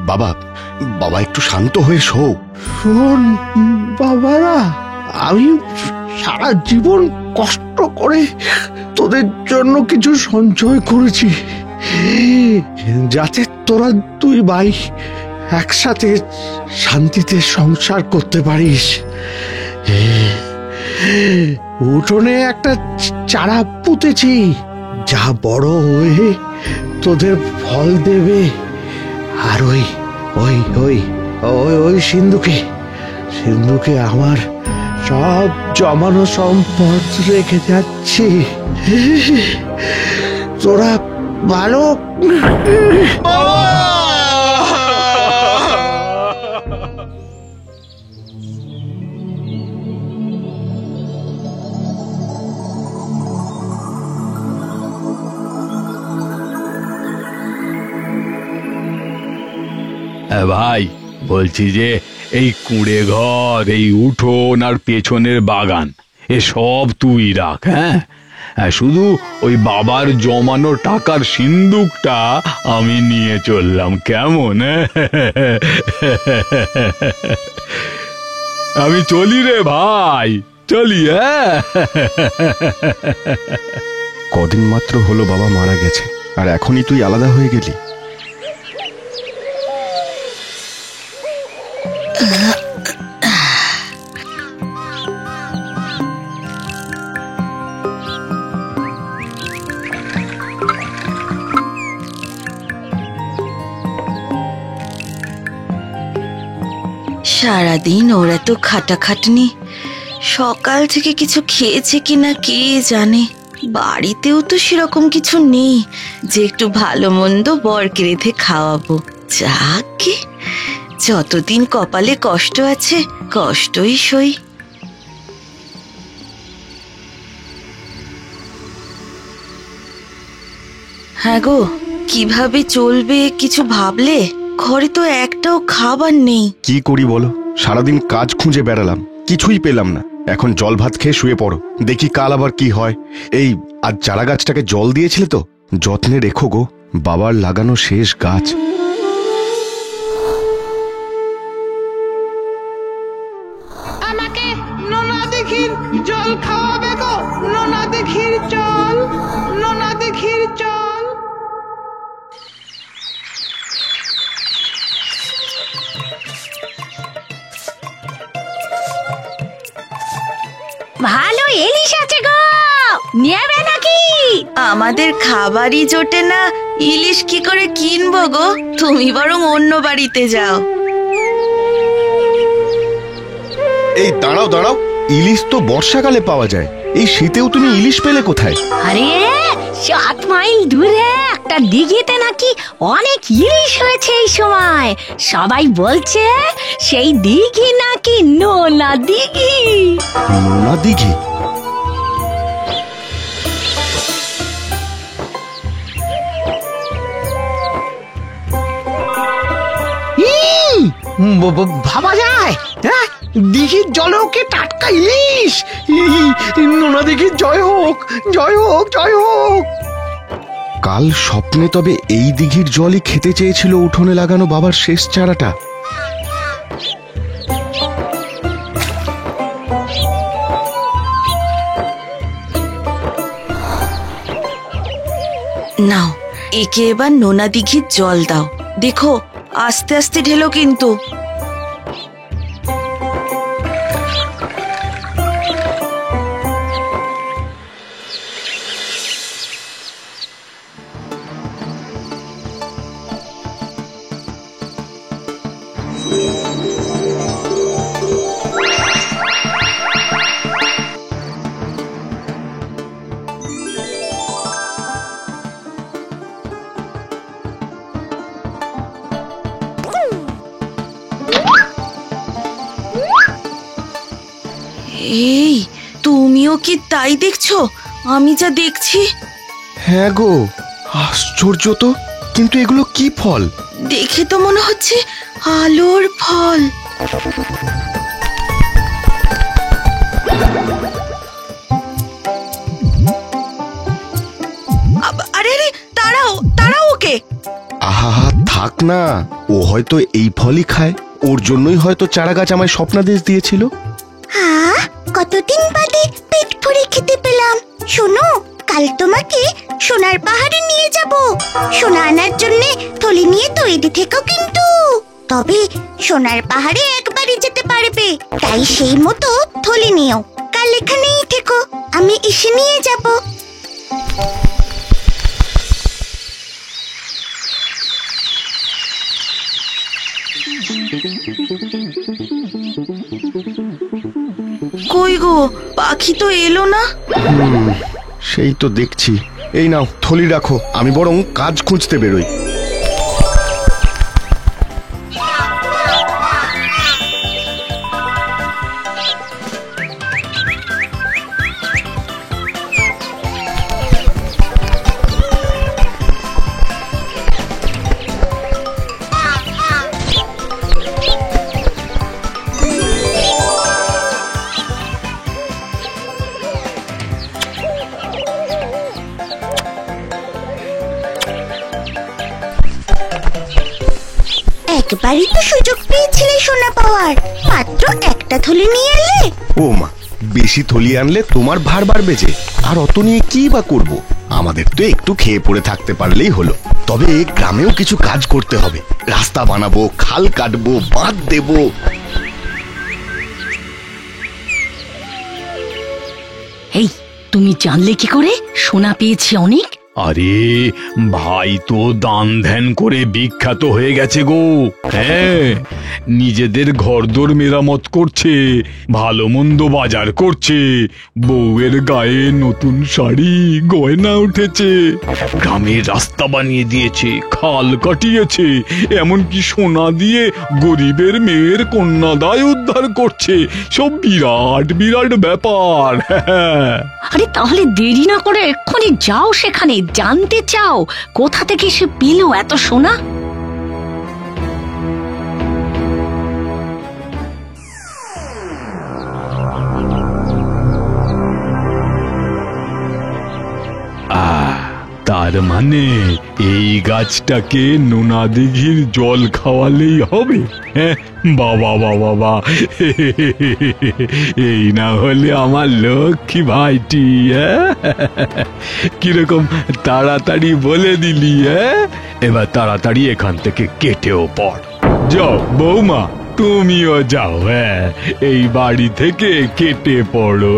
বাবা, বাবা একটু শান্ত হয়ে শো। শোন বাবারা, আমি সারা জীবন কষ্ট করে তোদের জন্য কিছু সঞ্চয় করেছি, যাতে তোরা দুই ভাই একসাথে শান্তিতে সংসার করতে পারিস। উঠোনে একটা চারা পুঁতেছি, যা বড় হয়ে তোদের ফল দেবে। আর ওই ওই ওই ওই ওই সিন্ধুকে আমার সব জমানো সম্পদ রেখে যাচ্ছি। তোরা ভালো। ভাই বলছি যে এই কুঁড়ে ঘর, এই উঠোন আর পেছনের বাগান এসব তুই রাখ। হ্যাঁ, শুধু ওই বাবার জমানো টাকার সিন্দুকটা আমি নিয়ে চললাম, কেমন? আমি চলি রে ভাই, চলি। কদিন মাত্র হলো বাবা মারা গেছে, আর এখনই তুই আলাদা হয়ে গেলি। সারাদিন ওরা তো খাটাখাটনি, সকাল থেকে কিছু খেয়েছে কিনা কে জানে। বাড়িতেও তো সেরকম কিছু নেই যে একটু ভালো মন্দ বরকে রেঁধে খাওয়াবো। যাকে যতদিন কপালে কষ্ট আছে কষ্টই সই। হ্যাঁ গো, কিভাবে চলবে কিছু ভাবলে? ঘরে তো একটাও খাবার নেই। কি করি বলো, সারাদিন কাজ খুঁজে বেড়ালাম, কিছুই পেলাম না। এখন জল ভাত খেয়ে শুয়ে পড়ো, দেখি কাল আবার কি হয়। এই আজ চারা গাছটাকে জল দিয়েছিলে তো? যত্নে রেখো গো, বাবার লাগানো শেষ গাছ। আমাকে নোনা দিঘির জল খাওয়াবে গো, নোনা দিঘির জল, নোনা দিঘির জল। ভালো ইলিশ আছে গো, নেবে নাকি? আমাদের খাবারই জোটে না, ইলিশ কি করে কিনবো গো? তুমি বরং অন্য বাড়িতে যাও। এই দাঁড়াও দাঁড়াও, ইলিশ তো বর্ষাকালে পাওয়া যায়, এই শীতেও তুমি ইলিশ পেলে কোথায়? আরে 7 মাইল দূরে একটা দিঘিতে নাকি অনেক ইলিশ হয়েছে এই সময়। সবাই বলছে সেই দিঘি নাকি নোনা দিঘি। নোনা দিঘি? ভাবা যায়? হ্যাঁ, দিঘির জলেও কি টাটকা ইলিশ? নোনা দিঘির জয় হোক, জয় হোক, জয় হোক। কাল স্বপ্নে তবে এই দিঘির জলই খেতে চেয়েছিল উঠোনে লাগানো বাবার শেষ চারাটা। নাও, একে এবার নোনা দিঘির জল দাও। দেখো আস্তে আস্তে ঢেলো কিন্তু। এই, তুমিও কি তাই দেখছো আমি যা দেখছি? হ্যাঁ গো, আশ্চর্য তো। কিন্তু এগুলো কি ফল? দেখে তো মনে হচ্ছে আলোর ফল। আহা, থাক না। ও হয়তো এই ফলই খায়, ওর জন্যই হয়তো চারা গাছ আমায় স্বপ্নাদেশ দিয়েছিল। কতদিন বাদে পেট ভরে খেতে পেলাম। শোনো, কাল তোমাকে সোনার পাহাড়ে নিয়ে যাব। সোনা আনার জন্য থলি নিয়ে তৈরি থেকো কিন্তু। তবে সোনার পাহাড়ে একবারই যেতে পারবে, তাই সেই মতো থলি নিও। কাল এখানেই থেকো, আমি এসে নিয়ে যাব। কই গো, পাখি তো এলো না। সেই তো দেখছি। এই নাও থলি রাখো, আমি বরং কাজ খুঁজতে বেরোই। একবারই তো সুযোগ পেয়েছিলে সোনা পাওয়ার, মাত্র একটা থলি নিয়ে এলে। ও মা, বেশি থলি আনলে তোমার ভার বাড়বে যে। আর অত নিয়ে কি বা করব? আমাদের তো একটু খেয়ে পড়ে থাকতে পারলেই হলো। তবে গ্রামেও কিছু কাজ করতে হবে। রাস্তা বানাবো, খাল কাটবো, বাঁধ দেবো। এই, তুমি জানলে কি করে সোনা পেয়েছি অনেক? আরে ভাই তো দান ধ্যান করে বিখ্যাত হয়ে গেছে গো। হ্যাঁ, নিজেদের ঘরদোর মেরামত করছে, ভালো মন্দ বাজার করছে, বউয়ের গায়ে নতুন শাড়ি গয়না উঠেছে, গ্রামের রাস্তা বানিয়ে দিয়েছে, খাল কাটিয়েছে, এমনকি সোনা দিয়ে গরিবের মেয়ের কন্যাদায় উদ্ধার করছে। সব বিরাট বিরাট ব্যাপার। আরে তাহলে দেরি না করে এক্ষুনি যাও সেখানে, জানতে চাও কোথা থেকে সে পেল এত সোনা। তার মানে এই গাছটাকে নোনা দিঘির জল খাওয়ালেই হবে? হ্যাঁ, বাবা বাবা বা, এই না হলে আমার লক্ষ্মী ভাইটি। কিরকম তাড়াতাড়ি বলে দিলি। এবার তাড়াতাড়ি এখান থেকে কেটেও পড়। যাও বৌমা, তুমিও যাও। এই বাড়ি থেকে কেটে পড়ো।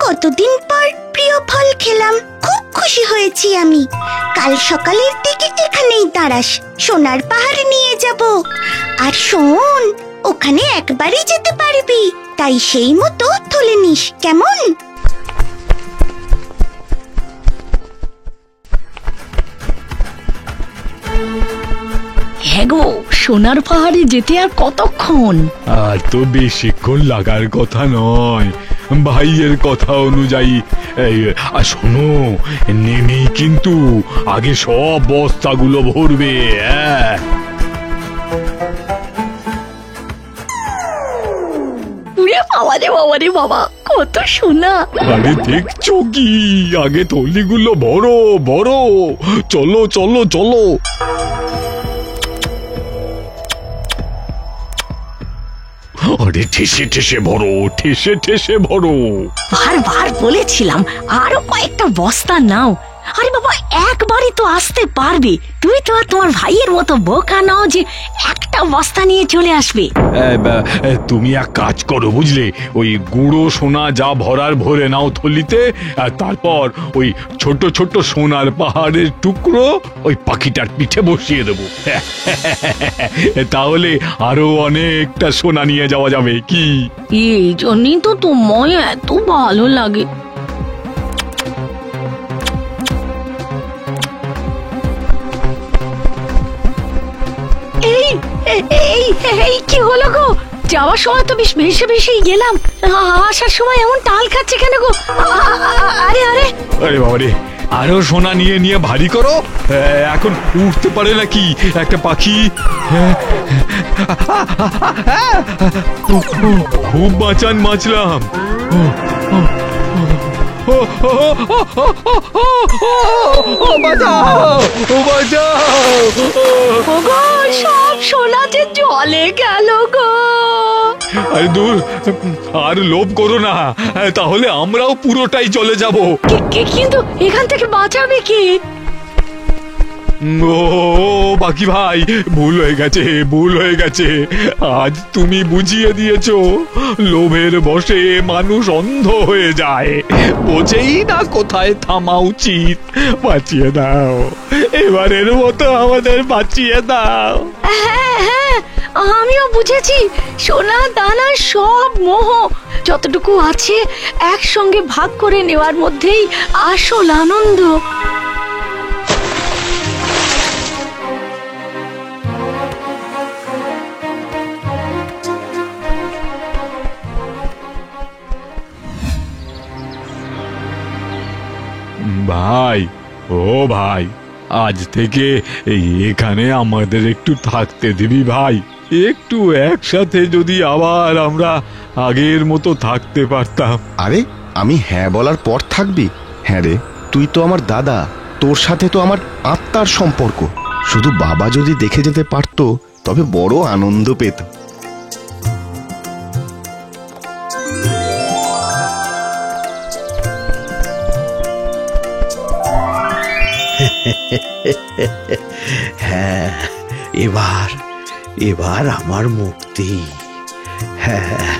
কতদিন পর প্রিয় ফল খেলাম, খুব খুশি হয়েছি আমি। কাল সকালের দিকে এখানেই দাঁড়াস, সোনার পাহাড়ে নিয়ে যাব। আর শোন, ওখানে একবারই যেতে পারবি, তাই সেই মতো তুলে নিস, কেমন? হ্যাঁ গো, সোনার পাহাড়ে যেতে আর কতক্ষণ? আর তো বেশিক্ষণ লাগার কথা নয়। ভাইয়ের কথা অনুযায়ী আর শোনো, নেমেই কিন্তু আগে সব বস্তাগুলো ভরবে। বাবা রে বাবা, কত সোনা! আরে দেখছো কি, আগে থলিগুলো ভরো ভরো, চলো চলো চলো। আরে ঠেসে ঠেসে ভরো, ঠেসে ঠেসে ভরো। বারবার বলেছিলাম আরো কয়েকটা বস্তা নাও। আরে বাবা, একবারই তো আসতে পারবে। তুই তো আর তোমার ভাইয়ের মতো বোকা নাও যে একটা বস্তা নিয়ে চলে আসবে। তুমি এক কাজ করো বুঝলে, ওই গুঁড়ো সোনা যা ভরার ভরে নাও থলিতে, আর তারপর ওই ছোট ছোট সোনার পাহাড়ের টুকরো ওই পাখিটার পিঠে বসিয়ে দেবো। তাহলে আরো অনেকটা সোনা নিয়ে যাওয়া যাবে। কি, এই জন্যই তো তোমায় এত ভালো লাগে। এই এই কি হলো গো? যাওয়ার সময় তো বেশ ভেসে ভেসেই গেলাম, আসার সময় এমন টাল খাচ্ছে কেন গো? আরে আরে আরে বাবা রে, আরো সোনা নিয়ে নিয়ে ভারী করো। এখন উঠতে পারে নাকি একটা পাখি? খুব বাঁচান বাঁচলাম। ওগো, সব সোনা যে জলে গেল গো। আরে দূর, আর লোভ করো না, তাহলে আমরাও পুরোটাই চলে যাব। কিন্তু এখান থেকে বাঁচাবে কি? ও বাকি ভাই, ভুল হয়ে গেছে, ভুল হয়ে গেছে। আজ তুমি বুঝিয়ে দিয়েছো, লোভের বশে মানুষ অন্ধ হয়ে যায়, বোঝেই না কোথায় থামা উচিত। বাঁচিয়ে দাও, এবারের মতো আমাদের বাঁচিয়ে দাও। হ্যাঁ হ্যাঁ, আমিও বুঝেছি, সোনা দানা সব মোহ, যতটুকু আছে একসঙ্গে ভাগ করে নেওয়ার মধ্যেই আসল আনন্দ। ভাই, ও ভাই, আজ থেকে এখানে আমাদের একটু থাকতে দিবি ভাই? একটু একসাথে যদি আবার আমরা আগের মতো থাকতে পারতাম। আরে আমি হ্যাঁ বলার পর থাকবি? হ্যাঁ রে, তুই তো আমার দাদা, তোর সাথে তো আমার আত্মার সম্পর্ক। শুধু বাবা যদি দেখে যেতে পারতো তবে বড় আনন্দ পেত। হ্যাঁ, এবার এবার আমার মুক্তি। হ্যাঁ।